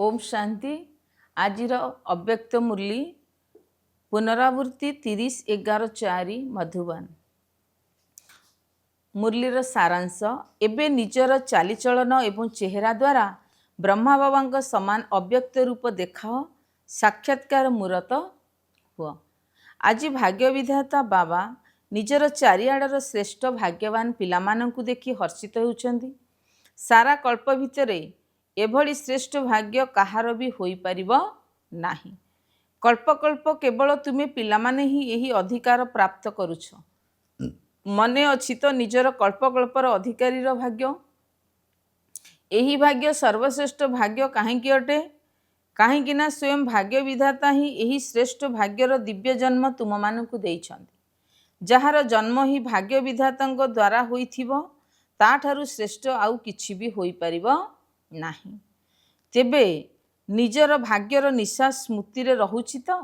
ओम शांति। आजिर अव्यक्त मुरली पुनरावृत्ति 30/11/4 मधुबन। मुरलीर सारांश एबे निजर चालीचलन एवं चेहरा द्वारा ब्रह्मा बाबा समान अव्यक्त रूप देखाओ, साक्षात्कार मूरत हुआ। आज भाग्य विधाता बाबा निजर चारिआडर श्रेष्ठ भाग्यवान पिलामानंकु देखि हर्षित होउछन्ति। सारा कल्प भितरे एभली श्रेष्ठ भाग्य कहार भी होई परिबो नाही। कल्प कल्प केवल तुमे पिलामाने ही यही अधिकार प्राप्त करुछ। मने अछि तो निजर कल्प कल्पर अधिकारीर भाग्य। एही भाग्य सर्वश्रेष्ठ भाग्य काहेकि अटे? काहेकि ना स्वयं भाग्य विधाता ही यही श्रेष्ठ भाग्यर दिव्य जन्म तुम मानकु देइछन्ति। जहार जन्म ही भाग्य विधातांक द्वारा होइथिबो ताठारु श्रेष्ठ आउ किछि भी होई परिबो नाही। तेबे निजर भाग्यर निशा स्मृति रे रहुछि तो?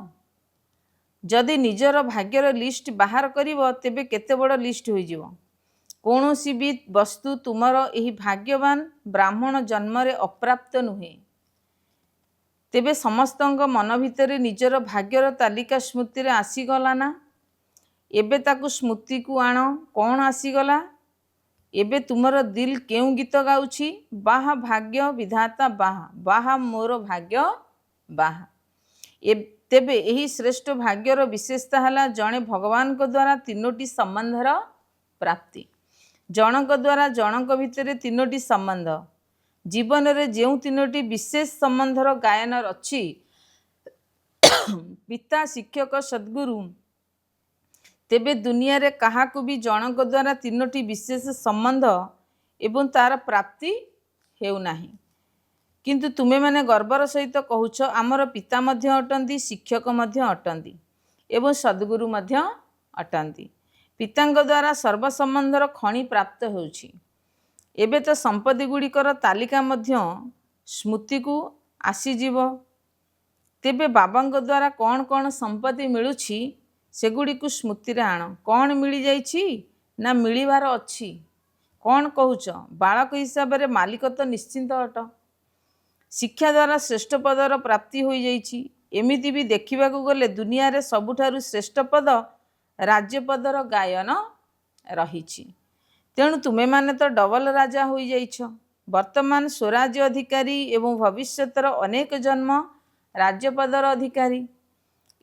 जदि निजर भाग्यर लिस्ट बाहर करिवो तेबे केते बड़ लिस्ट होई जिवो। कोनोसी भी वस्तु तुमर एही भाग्यवान ब्राह्मण जन्म रे अप्राप्त नुहे। तेबे समस्तंग मन भितरे निजर भाग्यर तालिका स्मृति रे आसीगला ना? एबे ताकु स्मृति को आण। कौन आसीगला? एबे तुमर दिल केउ गीत गाउछि? बाहा भाग्य विधाता बाहा, बाहा मोर भाग्य बाहा। तेबे एही श्रेष्ठ भाग्यर विशेषता हला जणे भगवान को द्वारा तीनोटी संबंधर प्राप्ति। जनक द्वारा जनक भितरे तीनोटी संबंध। जीवन रे जेउ तीनोटी विशेष संबंधर गायन अछि पिता शिक्षक सद्गुरु, तेबे दुनिया रे काहाकु भी जनक द्वारा तीनोटी विशेष संबंध एवं तार प्राप्ति हेउ नाही। किंतु तुमे माने गर्वर सहित कहूछ आमर पिता मध्य अटंती, शिक्षक मध्य अटंती एवं सद्गुरु मध्य अटंती। पितांक द्वारा सर्व संबंधर खणी प्राप्त होउछि। एबे तो संपत्ति गुड़िकर तालिका मध्य स्मृति को आसीजिव। तेबे बाबांक द्वारा कौन कौन संपत्ति मिलुछि सेगुड़ी को स्मृति रे आण। कौन मिली जाइछि ना मिलिबार अछि? कौन कहूछ? बालक हिसाब रे मालिक तो निश्चिंत अट। शिक्षा द्वारा श्रेष्ठ पदर प्राप्ति होई जाइछि। एमिति भी देखिबाकू गले दुनिया रे सबुठारु श्रेष्ठ पद राज्य पदर गायन रहिछि। तेणु तुमे माने तो डबल राजा होई जाइछ। वर्तमान स्वराज्य अधिकारी एवं भविष्यतर अनेक जन्म राज्य पदर अधिकारी।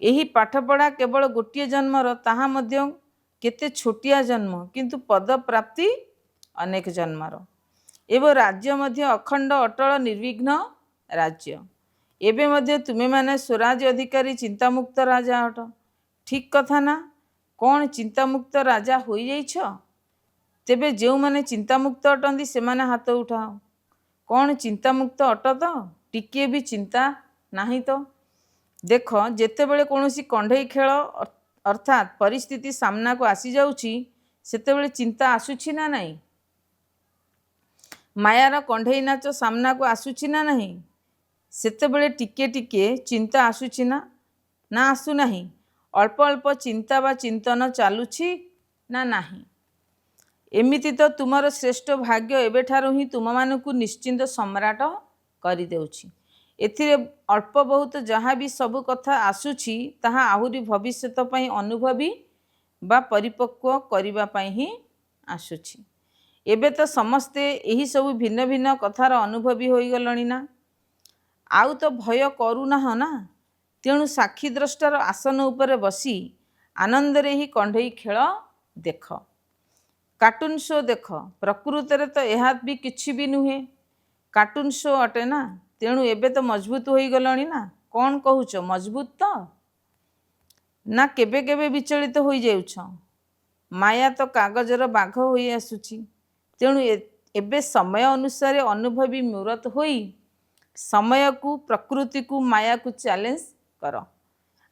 एही पाठपढ़ा केवल गोटिए जन्मर, ताहा मध्य केते छोटिया जन्म, किंतु पद प्राप्ति अनेक जन्मर। एवं राज्य मध्य अखंड अटल निर्विघ्न राज्य। एबे मध्य तुमे माने स्वराज्य अधिकारी चिंतामुक्त राजा अट। ठीक कथा ना? कौन चिंतामुक्त राजा होई जाइछ? तेबे जेउ माने चिंतामुक्त अटंती से माने हाथ उठाओ। कौन चिंतामुक्त अट तो? टिके भी चिंता नाही तो? देख जेतेबेले कोनोसी कंढई खेल अर्थात परिस्थिति सामना को आसी जाउछि सेतेबेले चिंता आसुछि ना नहीं? मायार कंढई नाच सामना को आसुछि ना नहीं? सेतेबेले टिके टिके चिंता आसुछि ना आसु नाही? अल्प अल्प चिंता बा चिंतन चालुछि ना नाही? एमिति तो तुमर श्रेष्ठ भाग्य एबेठारु ही तुम मानकु निश्चिंत सम्राट करि देउछि। एथिरे अल्प बहुत जहाँ भी सब कथा आसुछि ताहा आहुरी भविष्यत पई अनुभवी बा परिपक्व करिबा पई ही आसुछि। एबे तो समस्ते एही सब भिन्न भिन्न कथार अनुभवी होई गलणी ना? आउ तो भय करूना ना? तेणु साक्षी द्रष्टार आसन उपरे बसी आनंद रे ही कंढई खेल देख, कार्टून शो देख। प्रकृति रे तो एहा भी किछि भी नुहे, कार्टून शो अटे ना। तेणु एबे तो मजबूत होई गलणी ना? कौन कहूछ? मजबूत तो ना केबे केबे विचलित होई जाउछ? माया तो कागजर बाघ होई आसुछि। तेणु एबे समय अनुसार अनुभवी मूरत होई समय को, प्रकृति को, माया को चैलेंज कर।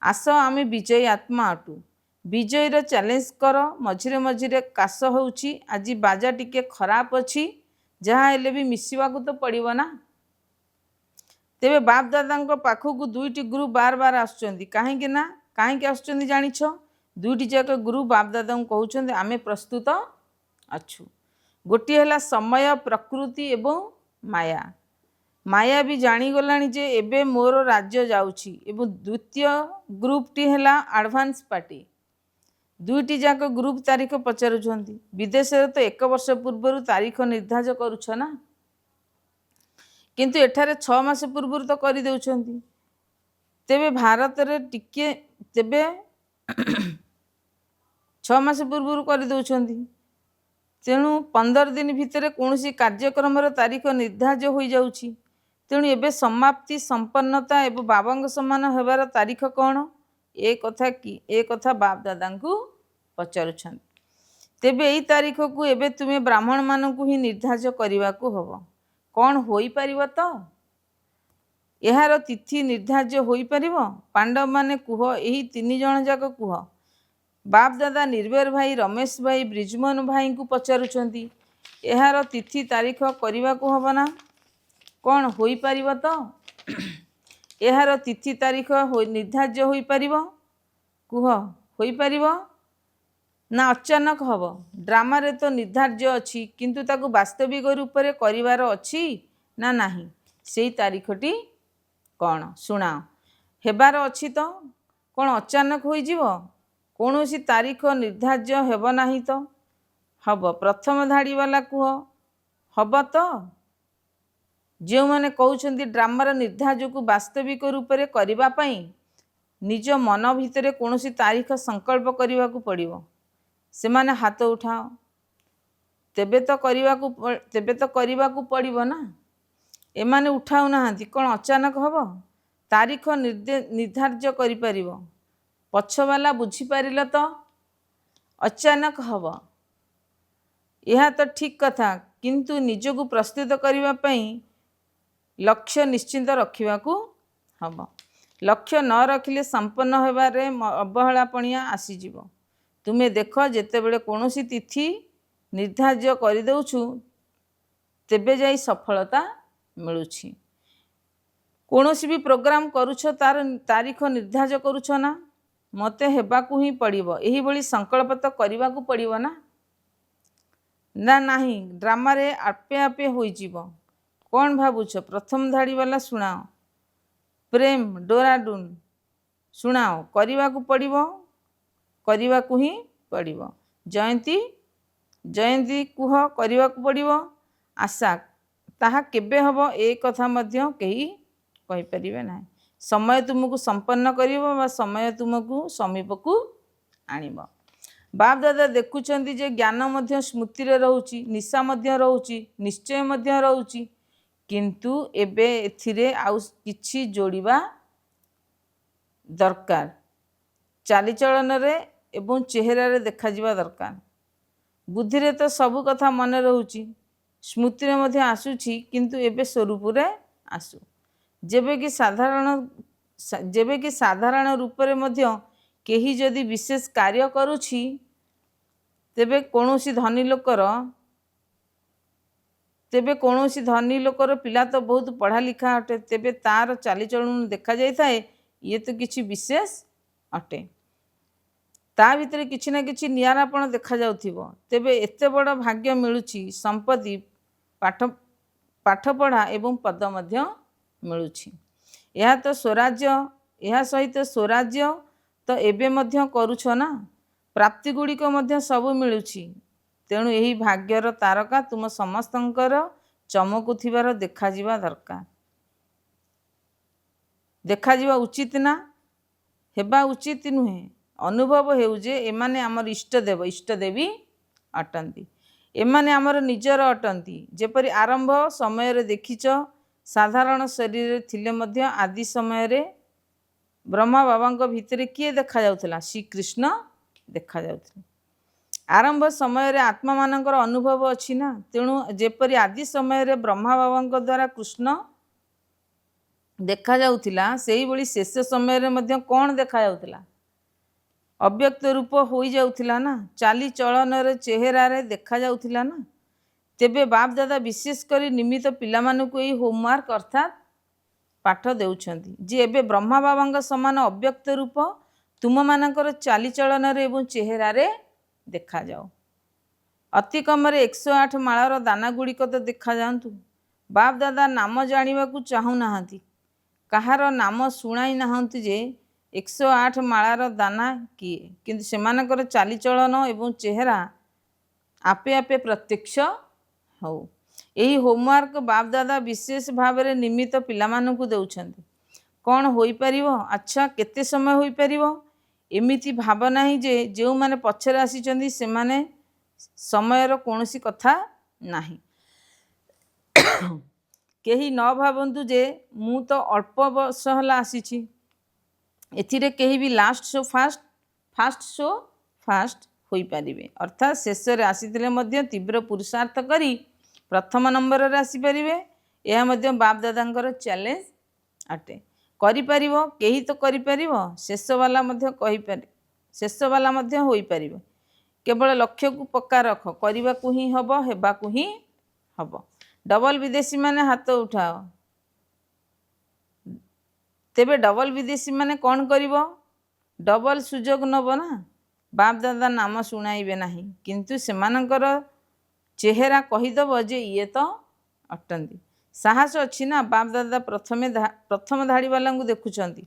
आस आमे विजयी आत्मा अटू। विजयीर चैलेंज कर। मझिरे मझिरे काश होउछि, आज बाजा टिके खराब अछि, जहाँ हेले भी मिसिबा को तो पड़िबो ना। तेबे बाप दादा पाखक दुईटी गुरु बार बार आसुचंदी। काहेकि ना? काहेकि आसुचंदी जानिछ? दुईटी जाक गुरु बाप दादा कहउछंदी आमे प्रस्तुत अछु। गोटी हला समय, प्रकृति एवं माया। माया भी जाणीगलाणी जे एबे मोर राज्य जाउछि एवं द्वितीय ग्रुपटी है एडवांस पार्टी दुईटी जाक ग्रुप तारीख पचारुंट विदेश तो 1 वर्ष पूर्व तारीख निर्धारण करुछ ना किंतु एठारे 6 मास पूर्व तो कर देउछंती तेबे भारत रे टिके तेबे 6 मास पूर्व कर देउछंती तेणु 15 दिन भितर कौन कार्यक्रम तारीख निर्धारण हो जाउछि तेणु एबे समाप्ति संपन्नता एवं बाबा समान हेबार तारीख कौन ए कथा कि ए कथा बाप दादा को पचारुछन तेबे एई तारीख को एबे तुमे ब्राह्मण मानकु ही निर्धारण करने को हबो कौन होई परिबो तो एहार तिथि निर्धारण होई परिबो पांडव माने कुह एही 3 जण जाक कुह बाप दादा निर्भर भाई रमेश भाई ब्रिजमोहन भाई को पचारुछंती एहार तिथि तारीख करने को हबो ना कौन होई परिबो तो एहार तिथि तारीख निर्धारण होई परिबो कुह होई परिबो ना अचानक हबो ड्रामा रे तो निर्धार्य अच्छी किंतु ताकू वास्तविक रूप रे करिवार अच्छी ना नाही सेई तारीखटी कौन सुनाओ हेबार अच्छी तो कौन अचानक होई जीवो कौनसी तारीख निर्धार्य हेब नाही तो हब प्रथम धाड़ी वाला कुह हब तो जो माने कहउछंती ड्रामार निर्धार्य को वास्तविक रूप रे करिबा पई निज मन भितरे कौनसी तारीख संकल्प करने को पड़िबो से माने हाथ उठाओ तेबे तो करने को पड़िबो ना एमाने उठाऊ नाहांती कौन अचानक हब तारीख निर्धार्य करि परिबो पछवाला बुझी पारिल तो अचानक हब यह तो ठीक कथा किंतु निजको प्रस्तुत करने पई लक्ष्य निश्चिंत रखा हम लक्ष्य न रखिले संपन्न होबारे अवहेलापणिया आसीजिव तुमे देख जेतेबेले कौनसी तिथि निर्धार्य कर देउछु तेबे जाई सफलता मिलुछि कौनसी भी प्रोग्राम करुछ तार तारीख निर्धार्य करुछ ना मते हेबाकू ही पड़िबो एही भली संकल्प तो करने को पड़िबो ना ना नाही ड्रामा रे आपे आपे होई जीवो कौन भावुछ प्रथम धाड़ी वाला सुनाओ प्रेम डोराडून सुनाओ करने को पड़िबो करने को ही पड़िबो जयंती जयंती कुह करने को पड़िबो आशा ताहा केबे हबो ए कथा मध्य कही कहि परिबे ना समय तुमको संपन्न करिवो बा समय तुमको समीप को आनिबो बाप दादा देखुचंती जे ज्ञान मध्य स्मृति रे रहउची निशा मध्य रहउची निश्चय मध्य रहउची किंतु एबे एथिरे आउ किछि जोड़िबा दरकार चालीचलन रे एवं चेहरा रे देखा जिबा दरकार बुद्धि रे तो सब कथा मन रहउची स्मृति रे मध्य आसुची किंतु एबे स्वरूप रे आसु जेबे कि साधारण रूप रे मध्य केही जदि विशेष कार्य करुछि तेबे कौनसी धनी लोकर पिला तो बहुत पढ़ा लिखा अटे तेबे तार चालीचलन देखा जाय थाए ये तो किछि विशेष अटे ता भितर किछि ना किछि नियारापण देखा जाउथिबो तेबे एते बड़ भाग्य मिलुछि संपत्ति पाठ पढ़ा एवं पद मध्य मिलुछि यह तो स्वराज्य यह सहित स्वराज्य तो एबे मध्य करुछ ना प्राप्ति गुड़िक मध्य सब मिलुछि तेणु यही भाग्यर तारका तुम समस्तंकर चमकुथिबार देखा जिबा दरकार देखा जिबा उचित ना हेबा उचित नुहे अनुभव हेउ जे एमाने आमर इष्टदेव इष्टदेवी अटंती एमाने आमर निजर अटंती जेपरि आरंभ समय रे देखिच साधारण शरीर थिले मध्य आदि समय रे ब्रह्मा बाबा भितर किए देखा जाउथला श्री कृष्ण देखा जाउथला आरंभ समय रे आत्मा मानकर अनुभव अछि ना तेणु जेपरि आदि समय रे ब्रह्मा बाबा द्वारा कृष्ण देखा जाउथला सेही बळी शेष समय रे मध्य कोन देखा जाउथला अव्यक्त रूप होई जाउथला ना चाली चलन रे चेहरा रे देखा जाउथला ना तेबे बाप दादा विशेष करी निमित्त पिला मानकु एही होमवर्क अर्थात पाठ देउछंती जे एबे ब्रह्मा बाबा समान अव्यक्त रूप तुम मानकर चालीचलन एवं चेहरा रे देखा जाओ अति कम 108 मालार दाना गुड़िक तो देखा जातु ବାପ ଦାଦା ନାମ ଜାଣିବାକୁ ଚାହୁଁନାହାନ୍ତି, କାହାର ନାମ ଶୁଣାଇ ନାହାନ୍ତି ଯେ 108 ମାଳାର ଦାନା କିଏ, କିନ୍ତୁ ସେମାନଙ୍କର ଚାଲିଚଳନ ଏବଂ ଚେହେରା ଆପେ ଆପେ ପ୍ରତ୍ୟକ୍ଷ ହଉ। ଏହି ହୋମୱାର୍କ ବାପ ଦାଦା ବିଶେଷ ଭାବରେ ନିମିତ୍ତ ପିଲାମାନଙ୍କୁ ଦେଉଛନ୍ତି। କ'ଣ ହୋଇପାରିବ? ଆଚ୍ଛା, କେତେ ସମୟ ହୋଇପାରିବ? ଏମିତି ଭାବ ନାହିଁ ଯେ ଯେଉଁମାନେ ପଛରେ ଆସିଛନ୍ତି ସେମାନେ ସମୟର କୌଣସି କଥା ନାହିଁ। କେହି ନ ଭାବନ୍ତୁ ଯେ ମୁଁ ତ ଅଳ୍ପ ବର୍ଷ ହେଲା ଆସିଛି, ଏଥିରେ କେହି ବି last show first show first ହୋଇପାରିବେ, ଅର୍ଥାତ୍ ଶେଷରେ ଆସିଥିଲେ ମଧ୍ୟ ତୀବ୍ର ପୁରୁଷାର୍ଥ କରି ପ୍ରଥମ ନମ୍ବରରେ ଆସିପାରିବେ। ଏହା ମଧ୍ୟ ବାପ ଦାଦାଙ୍କର ଚ୍ୟାଲେଞ୍ଜ ଅଟେ। କରିପାରିବ, କେହି ତ କରିପାରିବ, ଶେଷବାଲା ମଧ୍ୟ ହୋଇପାରିବ। କେବଳ ଲକ୍ଷ୍ୟକୁ ପକ୍କା ରଖ, କରିବାକୁ ହିଁ ହେବ, ହେବାକୁ ହିଁ ହେବ। ଡବଲ ବିଦେଶୀମାନେ ହାତ ଉଠାଅ। ତେବେ ଡବଲ ବିଦେଶୀମାନେ କ'ଣ କରିବ? ଡବଲ ସୁଯୋଗ ନେବ ନା। ବାପ ଦାଦା ନାମ ଶୁଣାଇବେ ନାହିଁ, କିନ୍ତୁ ସେମାନଙ୍କର ଚେହେରା କହିଦେବ ଯେ ଇଏ ତ ଅଟନ୍ତି। ସାହସ ଅଛି ନା? ବାପ ଦାଦା ପ୍ରଥମ ଧାଡ଼ିବାଲାଙ୍କୁ ଦେଖୁଛନ୍ତି।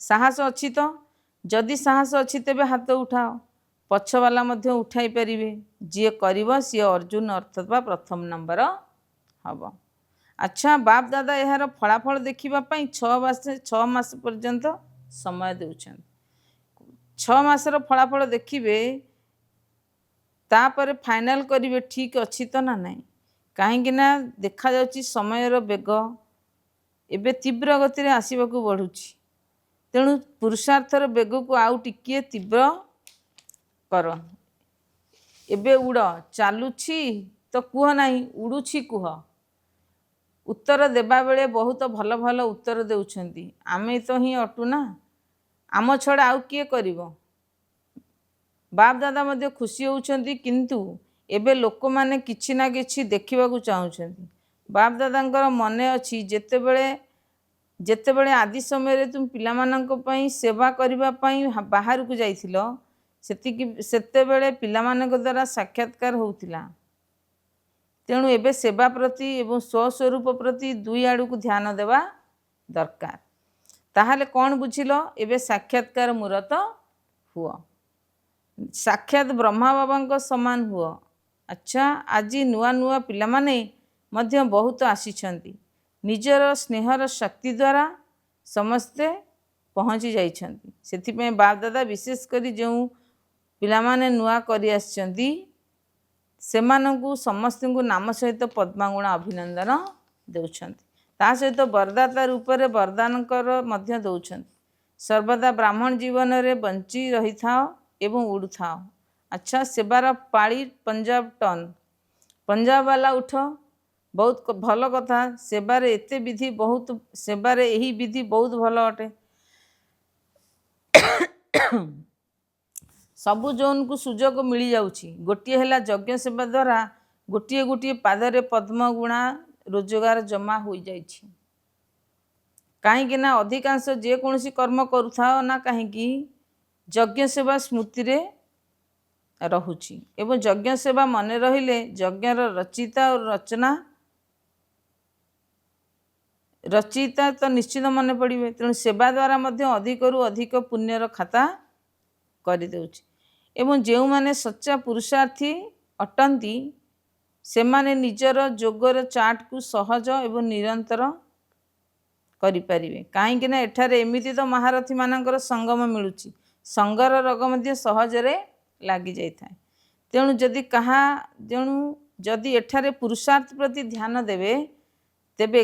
ସାହସ ଅଛି ତ? ଯଦି ସାହସ ଅଛି ତେବେ ହାତ ଉଠାଅ। ପଛବାଲା ମଧ୍ୟ ଉଠାଇ ପାରିବେ। ଯିଏ କରିବ ସିଏ ଅର୍ଜୁନ ଅଥବା ପ୍ରଥମ ନମ୍ବର ହେବ। ଆଚ୍ଛା, ବାପ ଦାଦା ଏହାର ଫଳାଫଳ ଦେଖିବା ପାଇଁ 6 ମାସ ପର୍ଯ୍ୟନ୍ତ ସମୟ ଦେଉଛନ୍ତି। 6 ମାସର ଫଳାଫଳ ଦେଖିବେ, ତାପରେ ଫାଇନାଲ କରିବେ ଠିକ୍ ଅଛି ତ ନା ନାହିଁ। କାହିଁକି ନା ଦେଖାଯାଉଛି ସମୟର ବେଗ ଏବେ ତୀବ୍ର ଗତିରେ ଆସିବାକୁ ବଢ଼ୁଛି। ତେଣୁ ପୁରୁଷାର୍ଥର ବେଗକୁ ଆଉ ଟିକିଏ ତୀବ୍ର କର। ଏବେ ଉଡ଼। ଚାଲୁଛି ତ କୁହ ନାହିଁ, ଉଡ଼ୁଛି କୁହ। ଉତ୍ତର ଦେବାବେଳେ ବହୁତ ଭଲ ଭଲ ଉତ୍ତର ଦେଉଛନ୍ତି। ଆମେ ତ ହିଁ ଅଟୁ ନା, ଆମ ଛଡ଼ା ଆଉ କିଏ କରିବ? ବାପ ଦାଦା ମଧ୍ୟ ଖୁସି ହେଉଛନ୍ତି, କିନ୍ତୁ ଏବେ ଲୋକମାନେ କିଛି ନା କିଛି ଦେଖିବାକୁ ଚାହୁଁଛନ୍ତି। ବାପ ଦାଦାଙ୍କର ମନେ ଅଛି ଯେତେବେଳେ ଆଦି ସମୟରେ ତୁମେ ପିଲାମାନଙ୍କ ପାଇଁ ସେବା କରିବା ପାଇଁ ବାହାରକୁ ଯାଇଥିଲ, ସେତେବେଳେ ପିଲାମାନଙ୍କ ଦ୍ୱାରା ସାକ୍ଷାତକାର ହେଉଥିଲା। ତେଣୁ ଏବେ ସେବା ପ୍ରତି ଏବଂ ସ୍ୱସ୍ୱରୂପ ପ୍ରତି ଦୁଇ ଆଡ଼କୁ ଧ୍ୟାନ ଦେବା ଦରକାର। ତାହେଲେ କ'ଣ ବୁଝିଲ? ଏବେ ସାକ୍ଷାତକାର ମୂରତ ହୁଅ। ସାକ୍ଷାତ ବ୍ରହ୍ମା ବାବାଙ୍କ ସମାନ ହୁଅ। ଆଚ୍ଛା, ଆଜି ନୂଆ ନୂଆ ପିଲାମାନେ ମଧ୍ୟ ବହୁତ ଆସିଛନ୍ତି। ନିଜର ସ୍ନେହର ଶକ୍ତି ଦ୍ୱାରା ସମସ୍ତେ ପହଞ୍ଚି ଯାଇଛନ୍ତି। ସେଥିପାଇଁ ବାପ ଦାଦା ବିଶେଷ କରି ଯେଉଁ ପିଲାମାନେ ନୂଆ କରି ଆସିଛନ୍ତି ସେମାନଙ୍କୁ ସମସ୍ତଙ୍କୁ ନାମ ସହିତ ପଦ୍ମାଗୁଣ ଅଭିନନ୍ଦନ ଦେଉଛନ୍ତି। ତା ସହିତ ବରଦାତା ରୂପରେ ବରଦାନଙ୍କର ମଧ୍ୟ ଦେଉଛନ୍ତି। ସର୍ବଦା ବ୍ରାହ୍ମଣ ଜୀବନରେ ବଞ୍ଚି ରହିଥାଅ ଏବଂ ଉଡ଼ୁଥାଅ। ଆଚ୍ଛା, ସେବାର ପାଳି ପଞ୍ଜାବ ଟର୍ନ। ପଞ୍ଜାବ ବାଲା ଉଠ। ବହୁତ ଭଲ କଥା। ସେବାରେ ଏହି ବିଧି ବହୁତ ଭଲ ଅଟେ। ସବୁ ଜୋନ୍କୁ ସୁଯୋଗ ମିଳିଯାଉଛି। ଗୋଟିଏ ହେଲା ଯଜ୍ଞ ସେବା ଦ୍ୱାରା ଗୋଟିଏ ଗୋଟିଏ ପାଦରେ ପଦ୍ମଗୁଣା ରୋଜଗାର ଜମା ହୋଇଯାଇଛି। କାହିଁକି ନା ଅଧିକାଂଶ ଯେକୌଣସି କର୍ମ କରୁଥାଅ ନା କାହିଁକି ଯଜ୍ଞ ସେବା ସ୍ମୃତିରେ ରହୁଛି ଏବଂ ଯଜ୍ଞ ସେବା ମନେ ରହିଲେ ଯଜ୍ଞର ରଚୟିତା ତ ନିଶ୍ଚିତ ମନେ ପଡ଼ିବେ। ତେଣୁ ସେବା ଦ୍ୱାରା ମଧ୍ୟ ଅଧିକରୁ ଅଧିକ ପୁଣ୍ୟର ଖାତା କରିଦେଉଛି। ଏବଂ ଯେଉଁମାନେ ସଚ୍ଚା ପୁରୁଷାର୍ଥୀ ଅଟନ୍ତି ସେମାନେ ନିଜର ଯୋଗର ଚାର୍ଟକୁ ସହଜ ଏବଂ ନିରନ୍ତର କରିପାରିବେ। କାହିଁକି ନା ଏଠାରେ ଏମିତି ତ ମହାରଥୀମାନଙ୍କର ସଙ୍ଗମ ମିଳୁଛି। ସଙ୍ଗର ରୋଗ ମଧ୍ୟ ସହଜରେ ଲାଗିଯାଇଥାଏ। ତେଣୁ ଯଦି ଏଠାରେ ପୁରୁଷାର୍ଥ ପ୍ରତି ଧ୍ୟାନ ଦେବେ ତେବେ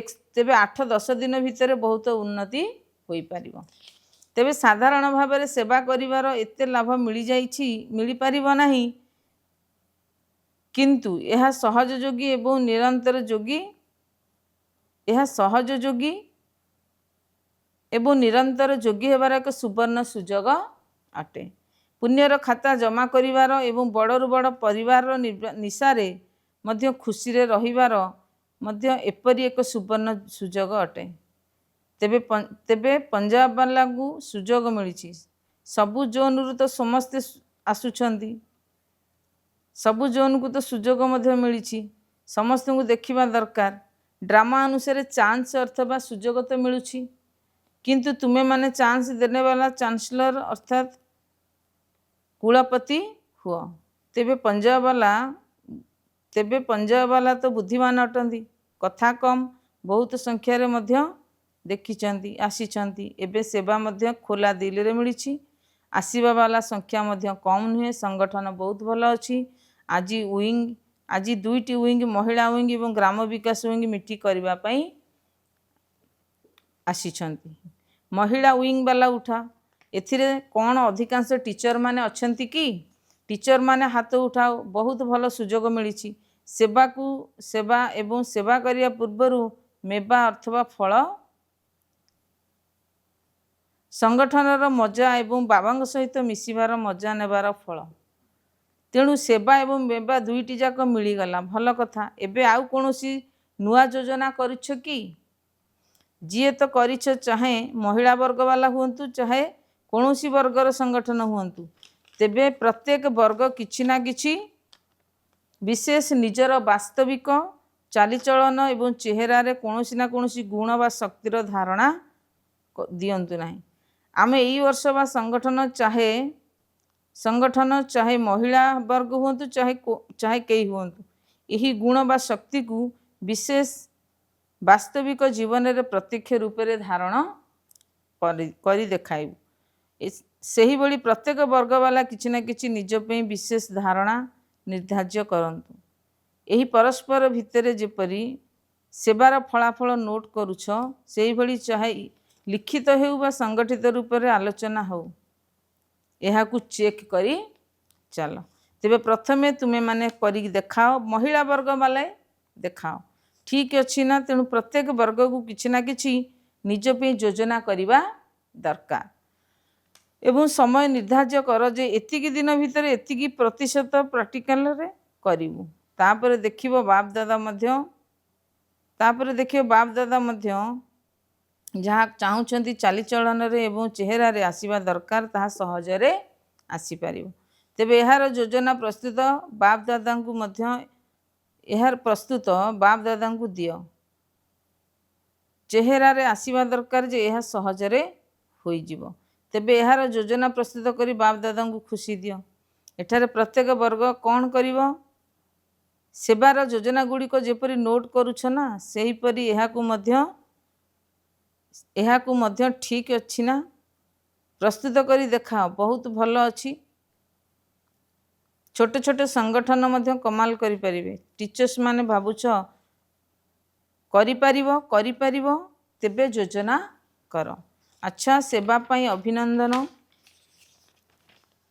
8-10 ଦିନ ଭିତରେ ବହୁତ ଉନ୍ନତି ହୋଇପାରିବ। ତେବେ ସାଧାରଣ ଭାବରେ ସେବା କରିବାର ଏତେ ଲାଭ ମିଳିପାରିବ ନାହିଁ, କିନ୍ତୁ ଏହା ସହଯୋଗୀ ଏବଂ ନିରନ୍ତର ଯୋଗୀ ହେବାର ଏକ ସୁବର୍ଣ୍ଣ ସୁଯୋଗ ଅଟେ। ପୁଣ୍ୟର ଖାତା ଜମା କରିବାର ଏବଂ ବଡ଼ରୁ ବଡ଼ ପରିବାରର ନିଶାରେ ମଧ୍ୟ ଖୁସିରେ ରହିବାର ମଧ୍ୟ ଏପରି ଏକ ସୁବର୍ଣ୍ଣ ସୁଯୋଗ ଅଟେ। ତେବେ ପଞ୍ଜାବ ବାଲାଙ୍କୁ ସୁଯୋଗ ମିଳିଛି। ସବୁ ଜୋନ୍ରୁ ତ ସମସ୍ତେ ଆସୁଛନ୍ତି। ସବୁ ଜୋନ୍କୁ ତ ସୁଯୋଗ ମଧ୍ୟ ମିଳିଛି। ସମସ୍ତଙ୍କୁ ଦେଖିବା ଦରକାର। ड्रामा अनुसार चांस अथवा सुजोग तो मिलूची, किंतु तुम्हें माने चांस देने वाला चांसलर अर्थात कुलपति हुआ। तेबे पंजाब वाला तो बुद्धिमान अटंती, कथा कम, बहुत संख्यार मध्य देखिचंती आसीचंती। एबे सेवा मध्य खोला दिल रे मिली, आसीबा वाला संख्या मध्य कम नुहे, संगठन बहुत भल अच्छी। आज दुईटी विंग महिला विंग एवं ग्राम विकास विंग मीटिंग करबा पई आसीचंती। महिला विंग वाला उठा, एथिरे कौन अधिकांश टीचर माने अछंती कि? टीचर माने हाथ उठाओ, बहुत भल सुजोग मिली। सेवा एवं सेवा करिया पूर्वरु मेवा अथवा फल, संगठनर मजा एवं बाबा सहित मिसिबार मजा नेबार फल। तेणु सेवा एवं मेवा दुईटी जाक मिलीगला, भल कथा। एबे आउ कौनसी नुआ योजना करिछ कि? जीए तो करिछ, चाहे महिला वर्ग वाला हुंतु चाहे कौनसी वर्गर संगठन हुंतु, तेबे प्रत्येक वर्ग किछि ना किछि विशेष निजर वास्तविक चालीचलन एवं चेहरारे कौनसी ना कौनसी गुण बा शक्तिर धारणा दियंतु नाही। आमे एई वर्ष बा संगठन चाहे महिला वर्ग हुंतु चाहे कई हुंतु, यही गुण बा शक्ति को विशेष वास्तविक जीवन रे प्रत्यक्ष रूप से धारण करी देखाइबु। सही भली प्रत्येक वर्ग वाला किछि ना किछि निज पे विशेष धारणा निर्धार्य करंतु। यही परस्पर भितर जेपरी सेवार फलाफल नोट करुछ, सेही भली चाहे लिखित हेउ बा संगठित रूप से आलोचना हो, यह चेक करी चल। तेबे प्रथमे तुमे माने करी देखाओ, महिला वर्ग वाले देखाओ, ठीक अच्छी ना? तेणु प्रत्येक वर्ग को किछि ना किछि निज पे योजना करिबा दरकार एवं समय निर्धार्य कर जे एतिकी दिन भितर एतिकी प्रतिशत प्रैक्टिकल रे करिवु। तापर देखिबो बाप दादा मध्य जहाँ चाहूँगी चालीचलन एवं चेहरा रे आसीबा दरकार, ताहा सहजरे आसी पारिबो। तेबे यार योजना प्रस्तुत बाप दादा को मध्य यार प्रस्तुत बाप दादा को दियो, चेहरा रे आसीबा दरकार जे यह सहजरे होई जिवो। तेबे यार योजना प्रस्तुत करी बाप दादा को खुशी दियो। एठारे प्रत्येक वर्ग कौन करिवो? सेवार योजना गुड़िक जेपरी नोट करुछ ना, सेहीपरि एहाकु मध्य ठीक अच्छी ना प्रस्तुत करी देखाओ, बहुत भल अच्छी। छोटे छोटे संगठन मध्य कमाल करि परिबे। टीचर्स माने भाबुछ करि परिबो, तेबे योजना कर। अच्छा, सेवा पाई अभिनंदन।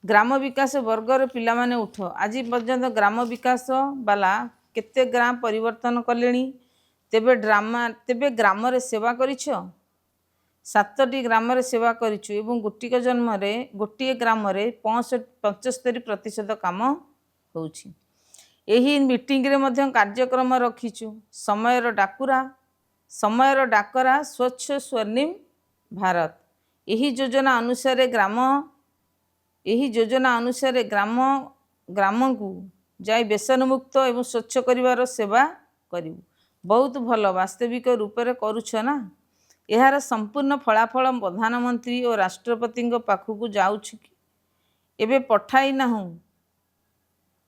ग्राम विकास वर्गर पिला माने उठ, आज पर्यंत ग्राम विकास वाला केते ग्राम परिवर्तन कलेनी। तेबे ग्राम रे सेवा करिछ, 7टी ग्राम रे सेवा करिछु एवं गोटिए ग्राम रे 75% काम होउछि। एही मीटिंग रे मध्य कार्यक्रम रखिछु। समयर डाकरा स्वच्छ स्वर्णिम भारत। एही योजना अनुसार ग्राम को जाई व्यसन मुक्त एवं स्वच्छ करिवार सेवा करिवु। बहुत भल वास्तविक रूप से करुछ ना। यार संपूर्ण फलाफल प्रधानमंत्री और राष्ट्रपति पाखक जाउछ कि एबे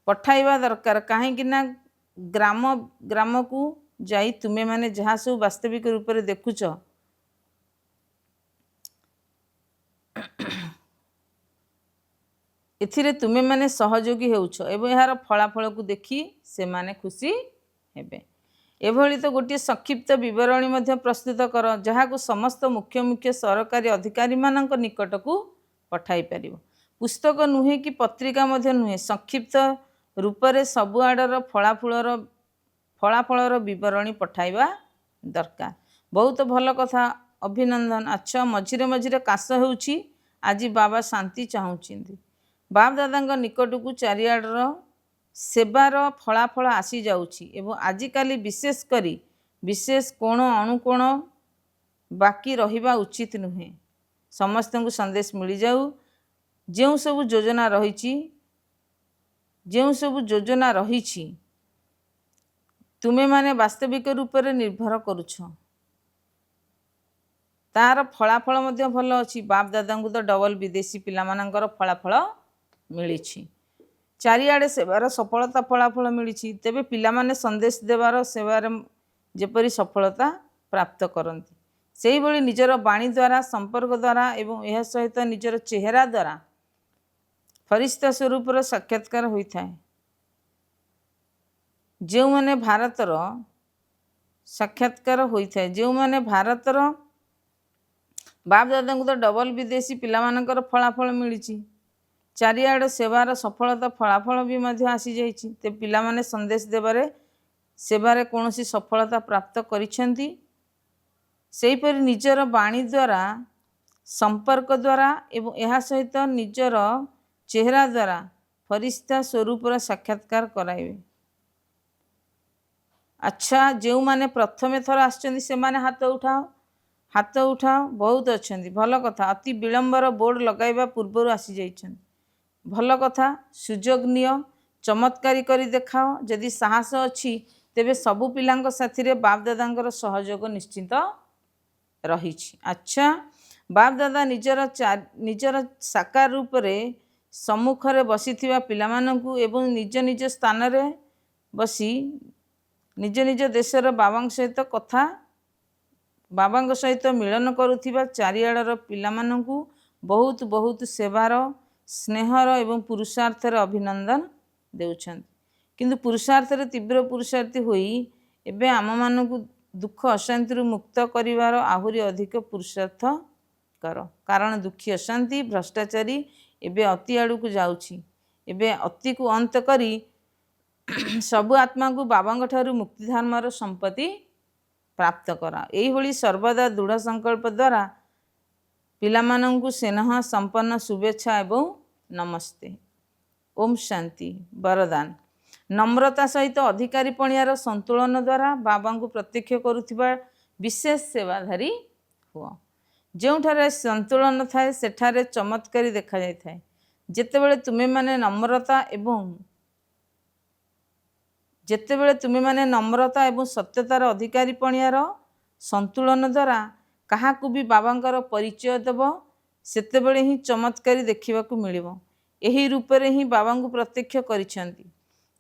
पठाइबा दरकार, कहीं ना ग्राम को जाई तुमे माने जहाँ सब वास्तविक रूप से देखुछ एथिरे तुमे माने सहयोगी हेउछ एवं यार फलाफल को देखी से माने खुशी हेबे। एभली तो गोटे संक्षिप्त विवरणी मध्य प्रस्तुत कर, जहाँ को समस्त मुख्य सरकारी अधिकारी मानक निकट को पठाई पारिबो। पुस्तक नुहे कि पत्रिका मध्य नुहे, संक्षिप्त रूप से सबुआडर फलाफलर विवरणी पठाइबा दरकार। बहुत भल कथा, अभिनंदन। अच्छा, मझिरे काश होउछि, आज बाबा शांति चाहूँगी। बाप दादा निकट को चारिआडर सेवार फलाफल आसी जाउछि एवं आजिकाली विशेष कोण अणुकोण बाकी रहिबा उचित नुहे। समस्त को संदेश मिल जाऊ। जो सब योजना रही ତୁମେ ମାନେ ବାସ୍ତବିକ ରୂପରେ ନିର୍ଭର କରୁଛ। ତାର ଫଳାଫଳ ମଧ୍ୟ ଭଲ ଅଛି। ବାପ ଦାଦାଙ୍କୁ ତ ଡବଲ ବିଦେଶୀ ପିଲାମାନଙ୍କର ଫଳାଫଳ ମିଳିଛି। ଚାରିଆଡ଼େ ସେବାର ସଫଳତା ଫଳାଫଳ ମିଳିଛି। ତେବେ ପିଲାମାନେ ସନ୍ଦେଶ ଦେବାର ସେବାରେ ଯେପରି ସଫଳତା ପ୍ରାପ୍ତ କରନ୍ତି, ସେହିଭଳି ନିଜର ବାଣୀ ଦ୍ୱାରା, ସମ୍ପର୍କ ଦ୍ୱାରା ଏବଂ ଏହା ସହିତ ନିଜର ଚେହେରା ଦ୍ୱାରା ଫରିସ୍ତା ସ୍ୱରୂପର ସାକ୍ଷାତକାର ହୋଇଥାଏ। ଯେଉଁମାନେ ଭାରତର ସାକ୍ଷାତକାର ହୋଇଥାଏ, ଯେଉଁମାନେ ଭାରତର ବାପ ଦାଦାଙ୍କୁ ତ ଡବଲ ବିଦେଶୀ ପିଲାମାନଙ୍କର ଫଳାଫଳ ମିଳିଛି। ଚାରିଆଡ଼େ ସେବାର ସଫଳତା ଫଳାଫଳ ବି ମଧ୍ୟ ଆସିଯାଇଛି। ତେବେ ପିଲାମାନେ ସନ୍ଦେଶ ଦେବାରେ ସେବାରେ କୌଣସି ସଫଳତା ପ୍ରାପ୍ତ କରିଛନ୍ତି। ସେହିପରି ନିଜର ବାଣୀ ଦ୍ୱାରା, ସମ୍ପର୍କ ଦ୍ୱାରା ଏବଂ ଏହା ସହିତ ନିଜର ଚେହେରା ଦ୍ୱାରା ଫରିସ୍ତା ସ୍ୱରୂପର ସାକ୍ଷାତକାର କରାଇବେ। ଆଚ୍ଛା, ଯେଉଁମାନେ ପ୍ରଥମେ ଥର ଆସିଛନ୍ତି ସେମାନେ ହାତ ଉଠାଅ, ହାତ ଉଠାଅ। ବହୁତ ଅଛନ୍ତି, ଭଲ କଥା। ଅତି ବିଳମ୍ବର ବୋର୍ଡ଼ ଲଗାଇବା ପୂର୍ବରୁ ଆସିଯାଇଛନ୍ତି, ଭଲ କଥା। ସୁଯୋଗ ନିଅ, ଚମତ୍କାରୀ କରି ଦେଖାଅ। ଯଦି ସାହସ ଅଛି ତେବେ ସବୁ ପିଲାଙ୍କ ସାଥିରେ ବାପ ଦାଦାଙ୍କର ସହଯୋଗ ନିଶ୍ଚିତ ରହିଛି। ଆଚ୍ଛା, ବାପ ଦାଦା ନିଜର ସାକାର ରୂପରେ ସମ୍ମୁଖରେ ବସିଥିବା ପିଲାମାନଙ୍କୁ ଏବଂ ନିଜ ନିଜ ସ୍ଥାନରେ ବସି ନିଜ ନିଜ ଦେଶର ବାବାଙ୍କ ସହିତ ମିଳନ କରୁଥିବା ଚାରିଆଡ଼ର ପିଲାମାନଙ୍କୁ ବହୁତ ବହୁତ ସେବାର, ସ୍ନେହର ଏବଂ ପୁରୁଷାର୍ଥରେ ଅଭିନନ୍ଦନ ଦେଉଛନ୍ତି। କିନ୍ତୁ ପୁରୁଷାର୍ଥରେ ତୀବ୍ର ପୁରୁଷାର୍ଥୀ ହୋଇ ଏବେ ଆମମାନଙ୍କୁ ଦୁଃଖ ଅଶାନ୍ତିରୁ ମୁକ୍ତ କରିବାର ଆହୁରି ଅଧିକ ପୁରୁଷାର୍ଥ କର। କାରଣ ଦୁଃଖୀ, ଅଶାନ୍ତି, ଭ୍ରଷ୍ଟାଚାରୀ ଏବେ ଅତି ଆଡ଼କୁ ଯାଉଛି। ଏବେ ଅତିକୁ ଅନ୍ତ କରି ସବୁ ଆତ୍ମାଙ୍କୁ ବାବାଙ୍କ ଠାରୁ ମୁକ୍ତିଧାମର ସମ୍ପତ୍ତି ପ୍ରାପ୍ତ କର। ଏହିଭଳି ସର୍ବଦା ଦୃଢ଼ ସଂକଳ୍ପ ଦ୍ୱାରା ପିଲାମାନଙ୍କୁ ସ୍ନେହ ସମ୍ପନ୍ନ ଶୁଭେଚ୍ଛା ଏବଂ ନମସ୍ତେ। ଓମ୍ ଶାନ୍ତି। ବରଦାନ। ନମ୍ରତା ସହିତ ଅଧିକାରୀ ପଣିଆର ସନ୍ତୁଳନ ଦ୍ୱାରା ବାବାଙ୍କୁ ପ୍ରତ୍ୟକ୍ଷ କରୁଥିବା ବିଶେଷ ସେବାଧାରୀ ହୁଅ। ଯେଉଁଠାରେ ସନ୍ତୁଳନ ଥାଏ ସେଠାରେ ଚମତ୍କାରୀ ଦେଖାଯାଇଥାଏ। ଯେତେବେଳେ ତୁମେମାନେ ନମ୍ରତା ଏବଂ ସତ୍ୟତାର ଅଧିକାରୀ ପଣିଆର ସନ୍ତୁଳନ ଦ୍ୱାରା କାହାକୁ ବି ବାବାଙ୍କର ପରିଚୟ ଦେବ, ସେତେବେଳେ ହିଁ ଚମତ୍କାରୀ ଦେଖିବାକୁ ମିଳିବ। ଏହି ରୂପରେ ହିଁ ବାବାଙ୍କୁ ପ୍ରତ୍ୟକ୍ଷ କରିଛନ୍ତି।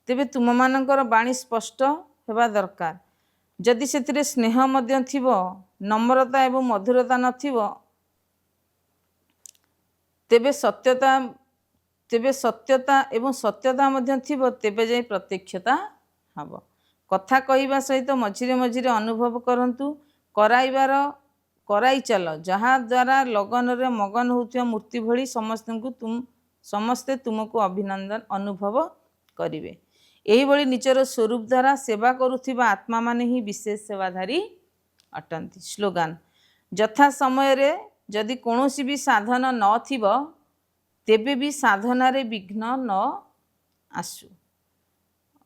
ତେବେ ତୁମମାନଙ୍କର ବାଣୀ ସ୍ପଷ୍ଟ ହେବା ଦରକାର। ଯଦି ସେଥିରେ ସ୍ନେହ ମଧ୍ୟ ଥିବ, ନମ୍ରତା ଏବଂ ମଧୁରତା ନଥିବ, ତେବେ ସତ୍ୟତା ମଧ୍ୟ ଥିବ, ତେବେ ଯାଇ ପ୍ରତ୍ୟକ୍ଷତା ହେବ। କଥା କହିବା ସହିତ ମଝିରେ ମଝିରେ ଅନୁଭବ କରନ୍ତୁ, କରାଇ ଚାଲ। ଯାହାଦ୍ୱାରା ଲଗନରେ ମଗନ ହେଉଥିବା ମୂର୍ତ୍ତି ଭଳି ସମସ୍ତେ ତୁମକୁ ଅନୁଭବ କରିବେ। ଏହିଭଳି ନିଜର ସ୍ୱରୂପ ଦ୍ୱାରା ସେବା କରୁଥିବା ଆତ୍ମାମାନେ ହିଁ ବିଶେଷ ସେବାଧାରୀ ଅଟନ୍ତି। ସ୍ଲୋଗାନ। ଯଥା ସମୟରେ ଯଦି କୌଣସି ବି ସାଧନ ନଥିବ, ତେବେ ବି ସାଧନାରେ ବିଘ୍ନ ନ ଆସୁ।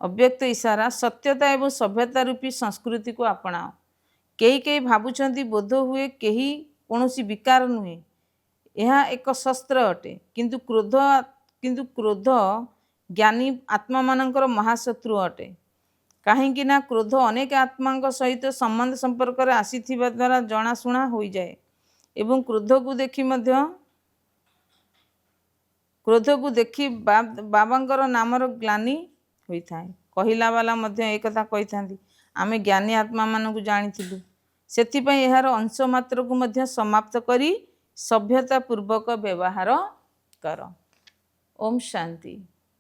ଅବ୍ୟକ୍ତ ଇଶାରା। ସତ୍ୟତା ଏବଂ ସଭ୍ୟତା ରୂପୀ ସଂସ୍କୃତିକୁ ଆପଣାଅ। କେହି ଭାବୁଛନ୍ତି ବୋଧହୁଏ କେହି କୌଣସି ବିକାର ନୁହେଁ, ଏହା ଏକ ଶସ୍ତ୍ର ଅଟେ। କିନ୍ତୁ କ୍ରୋଧ ଜ୍ଞାନୀ ଆତ୍ମାମାନଙ୍କର ମହାଶତ୍ରୁ ଅଟେ। କାହିଁକି ନା କ୍ରୋଧ ଅନେକ ଆତ୍ମାଙ୍କ ସହିତ ସମ୍ବନ୍ଧ ସମ୍ପର୍କରେ ଆସିଥିବା ଦ୍ୱାରା ଜଣାଶୁଣା ହୋଇଯାଏ ଏବଂ କ୍ରୋଧକୁ ଦେଖି ବାବାଙ୍କର ନାମର ଗ୍ଲାନି ହୋଇଥାଏ। କହିଲା ବାଲା ମଧ୍ୟ ଏକଥା କହିଥାନ୍ତି, ଆମେ ଜ୍ଞାନୀ ଆତ୍ମାମାନଙ୍କୁ ଜାଣିଥିଲୁ, ସେଥିପାଇଁ ଏହାର ଅଂଶ ମାତ୍ରକୁ ମଧ୍ୟ ସମାପ୍ତ କରି ସଭ୍ୟତା ପୂର୍ବକ ବ୍ୟବହାର କର। ଓମ୍ ଶାନ୍ତି।